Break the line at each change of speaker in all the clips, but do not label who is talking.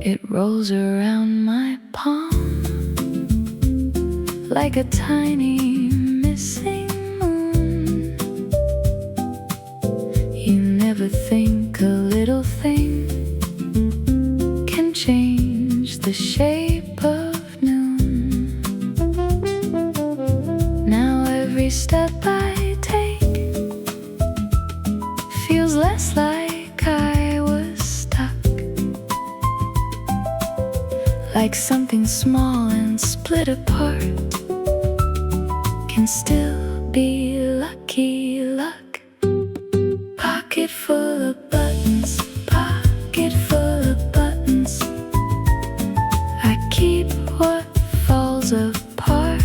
It rolls around my palm like a tiny missing moon. You never think a little thing can change the shape of noon. Now every step I take feels less like I was stuck, like something small and split apart can still be lucky luck. Pocket full of buttons, pocket full of buttons. I keep what falls apart.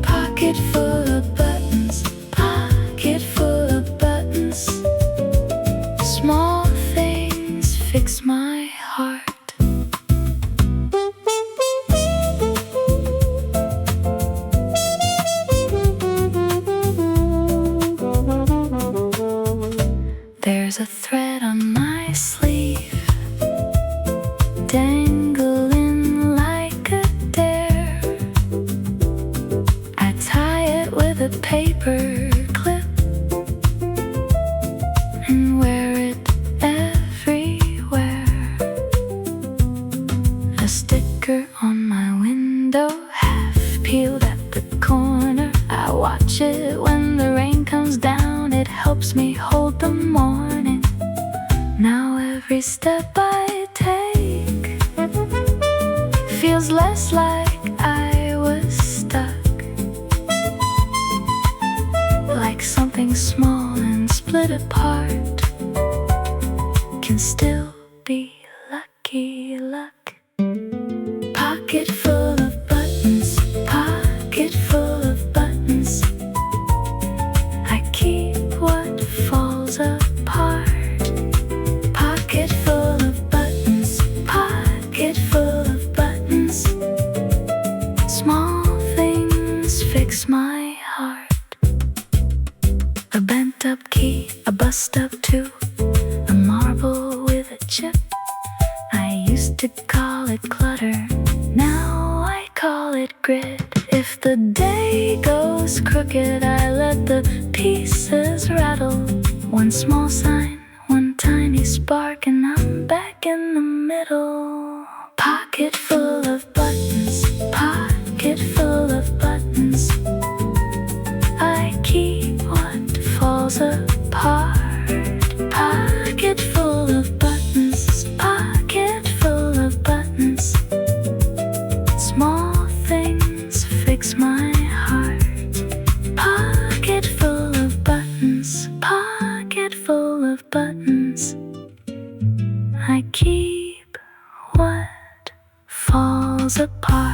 Pocket full of buttons, pocket full of buttons. Small things fix my heart. There's a thread on my sleeve, dangling like a dare. I tie it with a paper clip and wear it everywhere. A sticker on my window, half peeled at the corner. I watch it when the rain comes down. It helps me hold the morning. Now every step I take feels less like I was stuck, like something small and split apart can still be lucky luck. Pocket full of buttons, pocket full of buttons. I keep what falls apart. Pocket full of buttons, pocket full of buttons. Small things fix my heart. A bent up key, a bust up too, a marble with a chip. I used to call it clutter, now I call it grit. If the day goes crooked, I let the pieces rattle. One small sign, one tiny spark, and I'm back in the middle. Pocket full of buttons, pocket full of buttons. I keep what falls apart. Pocket full of buttons, pocket full of buttons. Small things fix my heart. Pocket full of buttons, pocket full of buttons. I keep what falls apart.